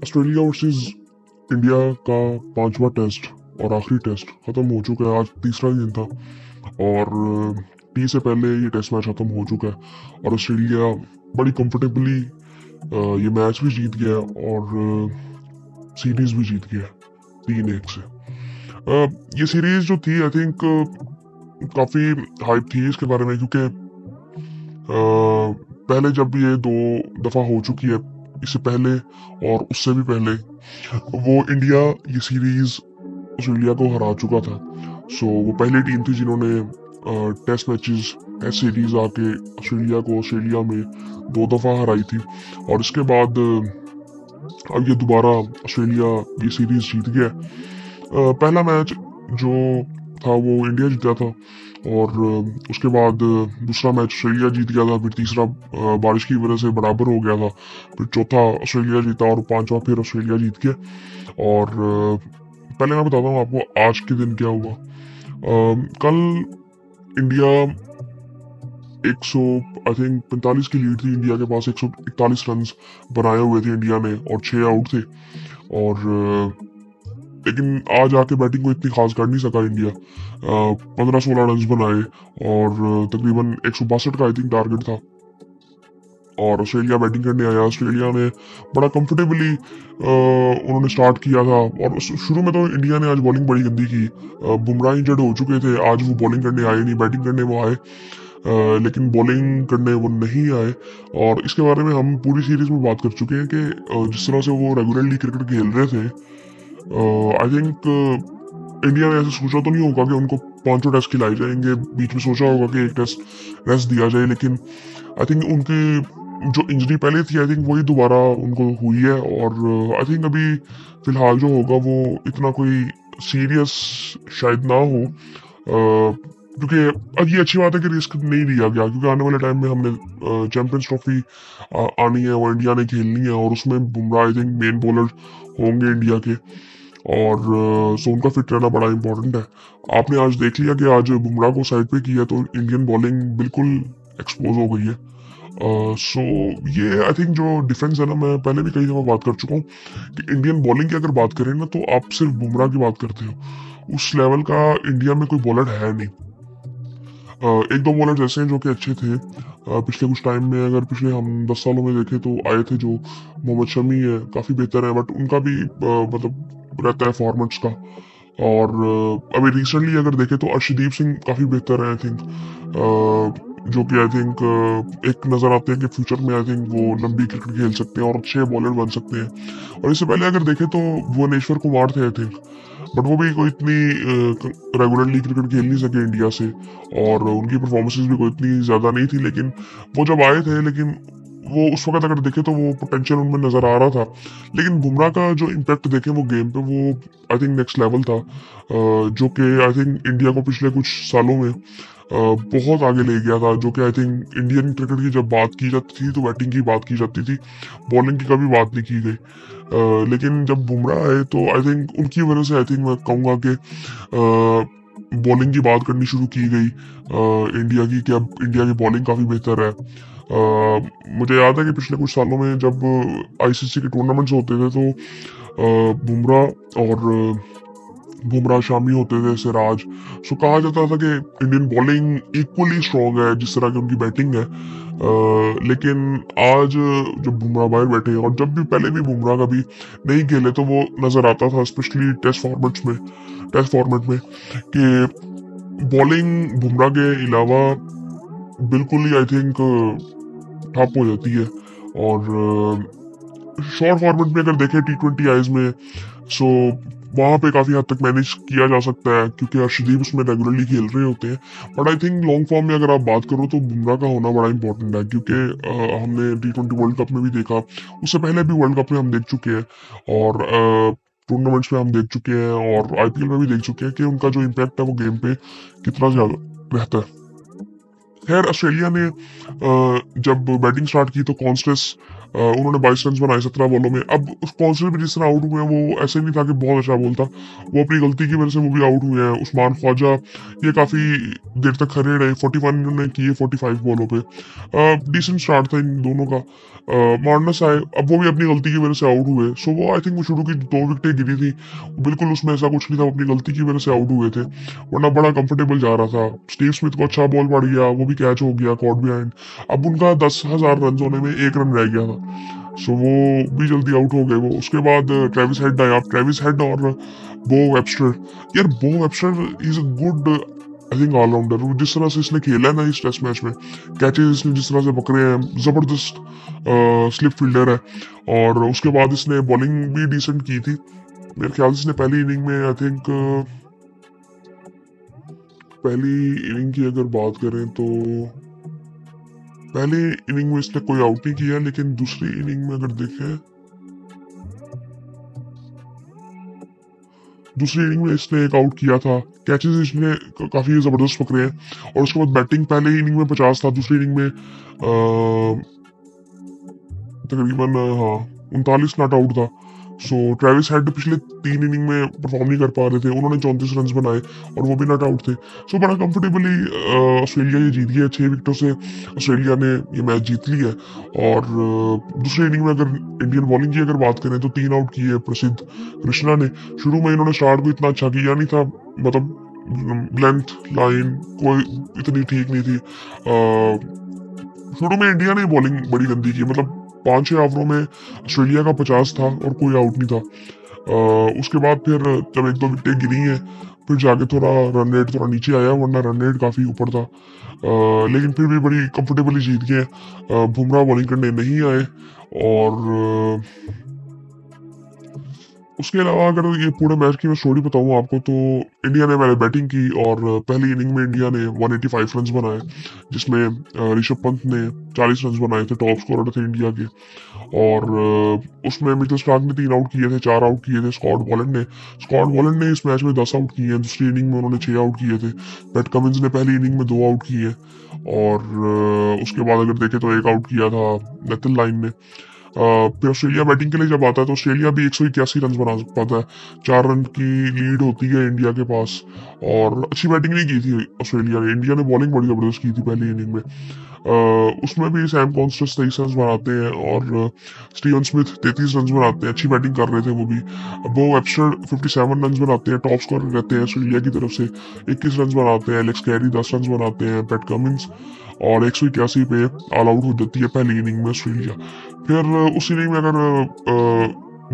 Australia versus India का पांचवा test और आखिरी टेस्ट खत्म हो चुका है। आज तीसरा दिन था और टी से पहले ये टेस्ट मैच खत्म हो चुका है और ऑस्ट्रेलिया बड़ी कंफर्टेबली ये मैच भी जीत गया और सीरीज भी जीत गया 3-1 से। ये सीरीज जो थी आई थिंक काफी हाइप थी इसके बारे में, क्योंकि पहले जब ये 2 दफा हो चुकी है, इससे पहले और उससे भी पहले वो इंडिया ये सीरीज ऑस्ट्रेलिया को हरा चुका था। सो वो पहली टीम थी जिन्होंने टेस्ट मैचेस टेस्ट सीरीज आके ऑस्ट्रेलिया को ऑस्ट्रेलिया में 2 दफा हराई थी और इसके बाद अब ये दोबारा ऑस्ट्रेलिया ये सीरीज जीत गया। पहला मैच जो था वो इंडिया जीता था और उसके बाद दूसरा मैच ऑस्ट्रेलिया जीत गया था, फिर तीसरा बारिश की वजह से बराबर हो गया था, फिर चौथा ऑस्ट्रेलिया जीता और पांचवा फिर ऑस्ट्रेलिया जीत गया। और पहले मैं बताता हूँ आपको आज के दिन क्या हुआ। कल इंडिया 100 आई थिंक 45 की लीड थी इंडिया के पास, 141 रन बनाए हुए थे इंडिया ने और 6 आउट थे। और लेकिन आज आके बैटिंग को इतनी खास कर नहीं सका इंडिया। 15-16 रन बनाए और तकरीबन 162 का आई थिंक टारगेट था और ऑस्ट्रेलिया बैटिंग करने आया। ऑस्ट्रेलिया ने बड़ा कंफर्टेबली उन्होंने स्टार्ट किया था और शुरू में तो इंडिया ने आज बॉलिंग बड़ी गंदी की। बुमराह इंजर्ड हो चुके थे, आज वो बॉलिंग करने आए नहीं, बैटिंग करने वो आए लेकिन बॉलिंग करने वो नहीं आए। और इसके बारे में हम पूरी सीरीज में बात कर चुके हैं कि जिस तरह से वो रेगुलरली क्रिकेट खेल रहे थे, आई थिंक इंडिया ने ऐसे सोचा तो नहीं होगा कि उनको 5 टेस्ट खिलाए जाएंगे, बीच में सोचा होगा कि एक टेस्ट रेस्ट दिया जाए, लेकिन आई थिंक उनकी जो इंजरी पहले थी आई थिंक वही दोबारा उनको हुई है। और आई थिंक अभी फिलहाल जो होगा वो इतना कोई सीरियस शायद ना हो, क्योंकि अब ये अच्छी बात है कि रिस्क नहीं लिया गया, क्योंकि आने वाले टाइम में हमने चैंपियंस ट्रॉफी आनी है, वो इंडिया ने खेलनी है और उसमें Bumrah I think main bowler होंगे इंडिया के और सो उनका फिट रहना बड़ा इंपॉर्टेंट है। आपने आज देख लिया कि आज बुमराह को साइड पे किया तो इंडियन बॉलिंग बिल्कुल एक्सपोज हो गई है। सो ये आई थिंक जो डिफेंस है ना, मैं पहले भी कई दफा बात कर चुका हूँ कि इंडियन बॉलिंग की अगर बात करें ना तो आप सिर्फ बुमराह की बात करते हो, उस लेवल का इंडिया में कोई बॉलर है नहीं। एक दो बॉलर्स ऐसे हैं जो कि अच्छे थे पिछले कुछ टाइम में, अगर पिछले हम 10 सालों में देखें तो आए थे, जो मोहम्मद शमी है काफ़ी बेहतर है, बट उनका भी मतलब रहता है फॉर्मेट्स का। और अभी रिसेंटली अगर देखें तो अर्शदीप सिंह काफ़ी बेहतर है आई थिंक, जो कि आई थिंक एक नज़र आते हैं कि फ्यूचर में आई थिंक वो लंबी क्रिकेट खेल सकते हैं और अच्छे बॉलर बन सकते हैं। और इससे पहले अगर देखें तो भुवनेश्वर कुमार थे आई थिंक, बट वो भी कोई इतनी रेगुलरली क्रिकेट खेल नहीं सके इंडिया से और उनकी परफॉर्मेंसेस भी कोई इतनी ज़्यादा नहीं थी, लेकिन वो जब आए थे, लेकिन वो उस वक्त अगर देखे तो वो पोटेंशियल उनमें नज़र आ रहा था। लेकिन बुमराह का जो इम्पैक्ट देखें वो गेम पे वो आई थिंक नेक्स्ट लेवल था, जो कि आई थिंक इंडिया को पिछले कुछ सालों में बहुत आगे ले गया था। जो कि आई थिंक इंडियन क्रिकेट की जब बात की जाती थी तो बैटिंग की बात की जाती थी, बॉलिंग की कभी बात नहीं की गई। लेकिन जब बुमराह आए तो आई थिंक उनकी वजह से आई थिंक मैं कहूँगा कि बॉलिंग की बात करनी शुरू की गई इंडिया की, कि अब इंडिया की बॉलिंग काफ़ी बेहतर है। मुझे याद है कि पिछले कुछ सालों में जब आईसीसी के टूर्नामेंट्स होते थे तो बुमराह शामी होते थे, सिराज, सो कहा जाता था कि इंडियन बॉलिंग इक्वली स्ट्रॉन्ग है जिस तरह की उनकी बैटिंग है। लेकिन आज जब बुमराह बाहर बैठे और जब भी पहले भी बुमराह कभी नहीं खेले तो वो नज़र आता था, स्पेशली टेस्ट फॉर्मेट में कि बॉलिंग बुमराह के अलावा बिल्कुल ही आई थिंक ठप हो जाती है। और शॉर्ट फॉर्मेट में अगर देखें T20 आईज में, सो वहाँ पे काफ़ी हद तक मैनेज किया जा सकता है क्योंकि अर्शदीप उसमें रेगुलरली खेल रहे होते हैं। But I think long form में अगर आप बात करो तो बुमराह का होना बड़ा इंपॉर्टेंट है, क्योंकि हमने T20 वर्ल्ड कप में भी देखा, उससे पहले भी वर्ल्ड कप में हम देख चुके हैं और टूर्नामेंट्स में हम देख चुके हैं और IPL में भी देख चुके हैं कि उनका जो इम्पैक्ट है वो गेम पे कितना ज़्यादा रहता है। खैर ऑस्ट्रेलिया ने जब बैटिंग स्टार्ट की तो कॉन्स्टेंस उन्होंने 22 रन बनाए 17 बॉलों में। अब स्पॉन्सर भी जिस तरह आउट हुए हैं वो ऐसे नहीं था कि बहुत अच्छा बॉल था, वो अपनी गलती की वजह से वो भी आउट हुए हैं। उस्मान ख्वाजा ये काफ़ी देर तक खड़े रहे, 41 इन्होंने किए 45 बॉलों पे। डिसेंट स्टार्ट था इन दोनों का। मार्नस आए, अब वो भी अपनी गलती की वजह से आउट हुए। सो वो आई थिंक वो शुरू की 2 विकेटें गिरी थी, बिल्कुल उसमें ऐसा कुछ नहीं था, वो अपनी गलती की वजह से आउट हुए थे, वरना बड़ा कंफर्टेबल जा रहा था। स्टीव स्मिथ को अच्छा बॉल पड़ गया, वो भी कैच हो गया कॉट बिहाइंड। अब उनका 10,000 रन होने में 1 रन रह गया था, सो वो भी जल्दी आउट हो गए वो। उसके बाद ट्रेविस हेड आया। ट्रेविस हेड और बो वेबस्टर, यार Bo Webster is a good I think allrounder. जिस तरह से इसने खेला है ना इस टेस्ट मैच में, कैचेज इसने जिस तरह से पकड़े हैं, जबरदस्त स्लिप फील्डर है। और उसके बाद इसने बॉलिंग भी डिसेंट की थी। मेरे ख्याल से इसने पहली इनिंग में आई थिंक पहली इनिंग की अगर बात करें तो पहली इनिंग में इसने कोई आउट नहीं किया, लेकिन दूसरी इनिंग में अगर देखें, दूसरी इनिंग में इसने एक आउट किया था। कैचेज इसने काफी जबरदस्त पकड़े हैं। और उसके बाद बैटिंग, पहले इनिंग में 50 था, दूसरी इनिंग में तकरीबन हाँ 39 नॉट आउट था। सो ट्रेविस हेड पिछले 3 इनिंग में परफॉर्म नहीं कर पा रहे थे, उन्होंने 34 रन बनाए और वो भी नॉट आउट थे। सो बड़ा कंफर्टेबली ऑस्ट्रेलिया ये जीत गया, 6 विकेटों से ऑस्ट्रेलिया ने ये मैच जीत लिया है। और दूसरी इनिंग में अगर इंडियन बॉलिंग की अगर बात करें तो 3 आउट किए प्रसिद्ध कृष्णा ने। शुरू में इन्होंने स्टार्ट को इतना अच्छा किया नहीं था, मतलब लेंथ लाइन कोई इतनी ठीक नहीं थी। शुरू में इंडिया ने बॉलिंग बड़ी गंदी की, मतलब 5-6 ओवरों में ऑस्ट्रेलिया का 50 था और कोई आउट नहीं था। उसके बाद फिर जब 1-2 विकेटें गिरी हैं, फिर जाके थोड़ा रन रेट थोड़ा नीचे आया, वरना रन रेट काफ़ी ऊपर था। लेकिन फिर भी बड़ी कंफर्टेबली जीत गए। बुमराह बॉलिंग करने नहीं आए। और उसके अलावा अगर ये पूरे मैच की मैं स्टोरी बताऊं आपको, तो इंडिया ने पहले बैटिंग की और पहली इनिंग में इंडिया ने 185 रन बनाए, जिसमें ऋषभ पंत ने 40 रन बनाए थे, टॉप स्कोरर थे इंडिया के। और उसमें मिचेल स्टार्क ने 3 आउट किए थे, 4 आउट किए थे स्कॉट बॉलैंड ने इस मैच में 10 आउट किए हैं। दूसरी इनिंग में उन्होंने 6 आउट किए थे। पैट कमिंस ने पहली इनिंग में 2 आउट किए। और उसके बाद अगर देखें तो 1 आउट किया था नेथन लाइन ने। फिर ऑस्ट्रेलिया बैटिंग के लिए जब आता है तो ऑस्ट्रेलिया भी 181 रन बना पाता है। 4 रन की लीड होती है इंडिया के पास। और अच्छी बैटिंग नहीं की थी ऑस्ट्रेलिया ने, इंडिया ने बॉलिंग बड़ी जबरदस्त की थी पहली इनिंग में। उसमें भी सैम कॉन्स्टेंस 23 रन बनाते हैं और स्टीवन स्मिथ 33 रन बनाते हैं, अच्छी बैटिंग कर रहे थे वो भी। बो वेबस्टर 57 रन बनाते हैं, टॉप स्कोर रहते हैं ऑस्ट्रेलिया की तरफ से, 21 रन बनाते हैं। एलेक्स कैरी 10 रन बनाते हैं। पैट कमिंस और 181 पे ऑल आउट हो जाती है पहली इनिंग में ऑस्ट्रेलिया। फिर उस इनिंग में अगर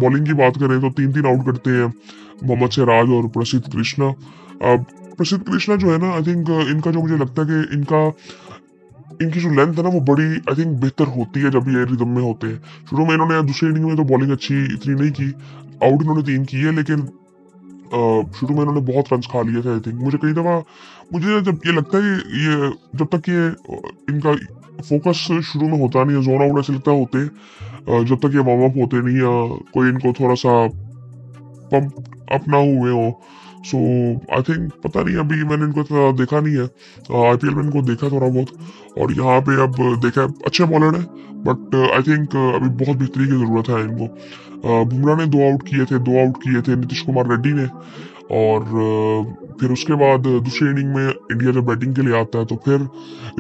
बॉलिंग की बात करें तो 3-3 आउट करते हैं मोहम्मद सिराज और प्रसिद्ध कृष्णा। अब प्रसिद्ध कृष्णा जो है ना, आई थिंक इनका जो मुझे लगता है कि इनकी जो लेंथ है ना वो बड़ी आई थिंक बेहतर होती है जब ये रिदम में होते हैं। शुरू में इन्होंने दूसरी इनिंग में तो बॉलिंग अच्छी इतनी नहीं की, आउट इन्होंने 3 किए, लेकिन शुरू में इन्होंने बहुत रन खा लिए थे। आई थिंक मुझे कई दफा मुझे जब ये लगता है कि ये जब तक ये इनका फोकस शुरू में होता नहीं है, जोन आउट ऐसे लगता है होते जब तक ये वार्म अप होते नहीं, या कोई इनको थोड़ा सा पंप अप ना हुए हो। सो आई थिंक पता नहीं, अभी मैंने इनको इतना देखा नहीं है, आईपीएल में इनको देखा थोड़ा बहुत, और यहाँ पे अब देखा है अच्छे बॉलर है, बट आई थिंक अभी बहुत बेहतरी की जरूरत है इनको। बुमराह ने 2 आउट किए थे, 2 आउट किए थे नीतीश कुमार रेड्डी ने। और फिर उसके बाद दूसरी इनिंग में इंडिया जब बैटिंग के लिए आता है तो फिर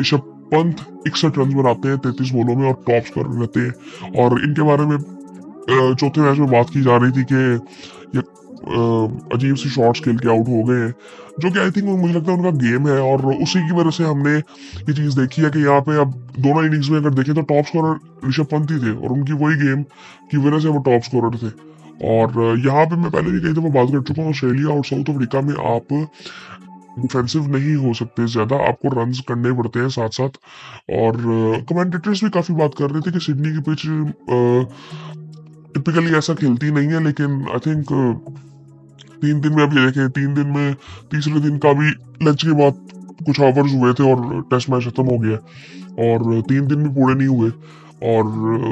ऋषभ पंत 61 रन बनाते हैं 33 बॉलों में और टॉप स्कोर रहते हैं। और इनके बारे में चौथे मैच में बात की जा रही थी कि ये अजीब सी शॉट्स खेल के आउट हो गए हैं, जो कि आई थिंक मुझे लगता है उनका गेम है। और उसी की वजह से हमने ये चीज़ देखी है कि यहाँ पे अब दोनों इनिंग्स में अगर देखें तो टॉप स्कोरर ऋषभ पंत ही थे, और उनकी वही गेम की वजह से वो टॉप स्कोरर थे। और यहाँ पे मैं पहले भी कई दफा बात कर चुका हूँ, ऑस्ट्रेलिया और साउथ अफ्रीका में आप डिफेंसिव नहीं हो सकते ज्यादा, आपको रन्स करने पड़ते हैं साथ साथ। और कमेंटेटर्स भी काफी बात कर रहे थे कि सिडनी की पिच टिपिकली ऐसा खेलती नहीं है, लेकिन आई थिंक 3 दिन में अब ये देखें, 3 दिन में तीसरे दिन का भी लंच के बाद कुछ आवर्स हुए थे और टेस्ट मैच खत्म हो गया, और 3 दिन भी पूरे नहीं हुए। और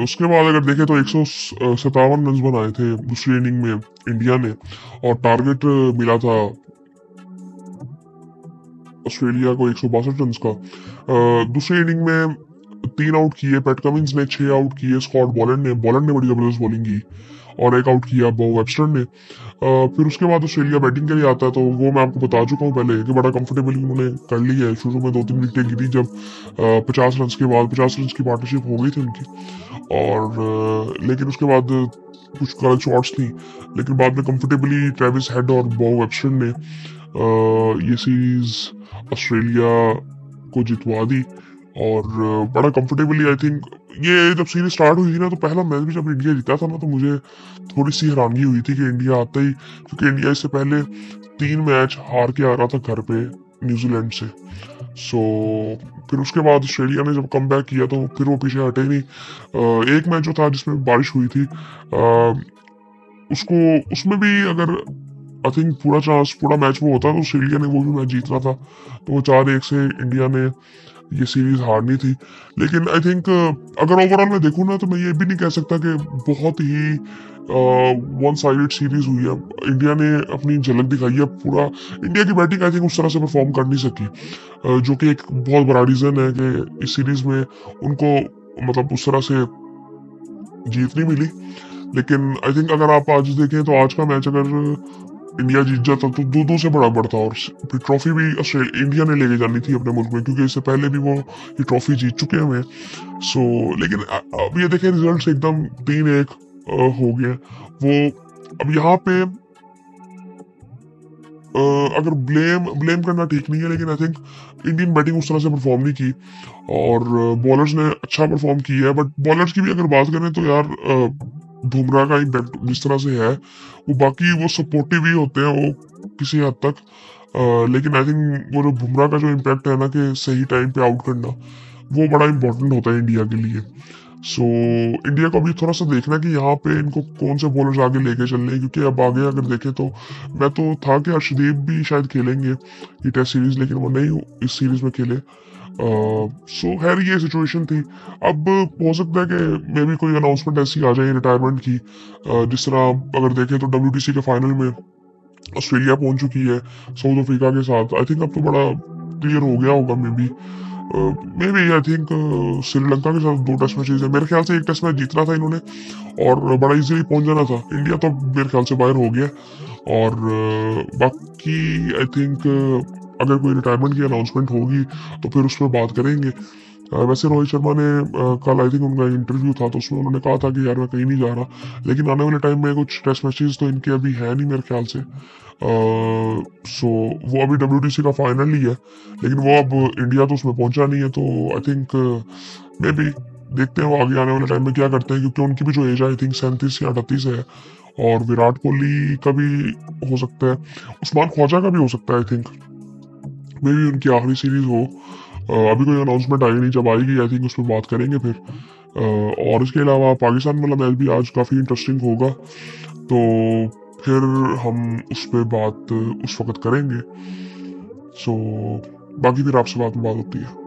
उसके बाद अगर देखें तो 157 रन बनाए थे दूसरी इनिंग में इंडिया ने, और टारगेट मिला था ऑस्ट्रेलिया को 162 रन का। दूसरी इनिंग में 3 आउट किए, पैट कमिंस ने 6 आउट किए, स्कॉट बॉलैंड ने बड़ी जबरदस्त बॉलिंग की और 1 आउट किया बो वेबस्टर ने। फिर उसके बाद ऑस्ट्रेलिया बैटिंग के लिए आता है, तो वो मैं आपको बता चुका हूँ पहले कि बड़ा कंफर्टेबली उन्होंने कर लिया है। शुरू में 2-3 विकेटें गिरी जब 50 रन के बाद 50 रन की पार्टनरशिप हो गई थी उनकी, और लेकिन उसके बाद कुछ गलत शॉट्स थी, लेकिन बाद में कंफर्टेबली ट्रेविस हेड और बो वेबस्टर ने ये सीरीज ऑस्ट्रेलिया को जितवा दी। और बड़ा कंफर्टेबली आई थिंक ये जब सीरीज स्टार्ट हुई थी ना, तो पहला मैच भी जब इंडिया जीता था ना, तो मुझे थोड़ी सी हैरानगी हुई थी कि इंडिया आता ही, क्योंकि इंडिया इससे पहले 3 मैच हार के आ रहा था घर पे न्यूजीलैंड से। सो फिर उसके बाद ऑस्ट्रेलिया ने जब कम बैक किया तो फिर वो पीछे हटे नहीं। एक मैच जो था जिसमें बारिश हुई थी, उसको उसमें भी अगर आई थिंक पूरा मैच वो होता तो ऑस्ट्रेलिया ने वो भी मैच जीतना था, तो वो 4-1 से इंडिया ने ये सीरीज हारनी थी। लेकिन आई थिंक अगर ओवरऑल मैं देखूँ ना, तो मैं ये भी नहीं कह सकता कि बहुत ही वन साइडेड सीरीज हुई है। इंडिया ने अपनी झलक दिखाई है। पूरा इंडिया की बैटिंग आई थिंक उस तरह से परफॉर्म कर नहीं सकी, जो कि एक बहुत बड़ा रीजन है कि इस सीरीज में उनको मतलब उस तरह से जीत नहीं मिली। लेकिन आई थिंक अगर आप आज देखें तो आज का मैच अगर इंडिया जीत जाता तो 2-2 से बराबर था, और फिर ट्रॉफी भी इंडिया ने लेके जानी थी अपने मुल्क में, क्योंकि इससे पहले भी वो ये ट्रॉफी जीत चुके हुए हैं। सो लेकिन अब ये देखें रिजल्ट्स एकदम 3-1 हो गए वो। अब यहाँ पे अगर ब्लेम करना ठीक नहीं है, लेकिन आई थिंक इंडियन बैटिंग उस तरह से परफॉर्म नहीं की, और बॉलर्स ने अच्छा परफॉर्म किया है। बट बॉलर्स की भी अगर बात करें तो यार बुमराह का इम्पैक्ट जिस तरह से है, वो बाकी वो सपोर्टिव ही होते हैं वो किसी हद तक, लेकिन आई थिंक वो जो बुमराह का जो इम्पैक्ट है ना कि सही टाइम पे आउट करना, वो बड़ा इंपॉर्टेंट होता है इंडिया के लिए। सो इंडिया को अभी थोड़ा सा देखना कि यहाँ पे इनको कौन से बॉलर्स आगे लेके चल रहे हैं, क्योंकि अब आगे अगर देखें तो मैं तो था कि अर्शदीप भी शायद खेलेंगे ये टेस्ट सीरीज, लेकिन वो नहीं इस सीरीज में खेले। सो खैर ये सिचुएशन थी। अब हो सकता है कि मे भी कोई अनाउंसमेंट ऐसी आ जाए रिटायरमेंट की, जिस तरह अगर देखें तो WTC के फाइनल में ऑस्ट्रेलिया पहुंच चुकी है साउथ अफ्रीका के साथ। आई थिंक अब तो बड़ा क्लियर हो गया होगा maybe I think Sri Lanka के साथ 2 टेस्ट मैचेस है, मेरे ख्याल से 1 टेस्ट मैच जीतना था इन्होंने और बड़ा इजीली पहुंच जाना था। इंडिया तो मेरे ख्याल से बाहर हो गया, और बाकी आई थिंक अगर कोई रिटायरमेंट की अनाउंसमेंट होगी तो फिर उस पर बात करेंगे। वैसे रोहित शर्मा ने कल आई थिंक उनका इंटरव्यू था, तो उसमें उन्होंने कहा था कि यार मैं कहीं नहीं जा रहा, लेकिन आने वाले टाइम में कुछ टेस्ट मैचेस तो इनके अभी है नहीं मेरे ख्याल से। सो वो अभी WTC का फाइनल ही है, लेकिन वो अब इंडिया तो उसमें पहुंचा नहीं है, तो आई थिंक मे बी देखते हैं वो आगे आने वाले टाइम में क्या करते हैं, क्योंकि उनकी भी जो एज है आई थिंक 37 या 38 है, और विराट कोहली का भी हो सकता है, उस्मान ख्वाजा का भी हो सकता है आई थिंक, मे बी उनकी आखिरी सीरीज हो। अभी कोई अनाउंसमेंट आई नहीं, जब आएगी आई थिंक उस पर बात करेंगे फिर। और इसके अलावा पाकिस्तान वाला मैच भी आज काफ़ी इंटरेस्टिंग होगा, तो फिर हम उस पर बात उस वक्त करेंगे। सो बाकी फिर आपसे बात होती है।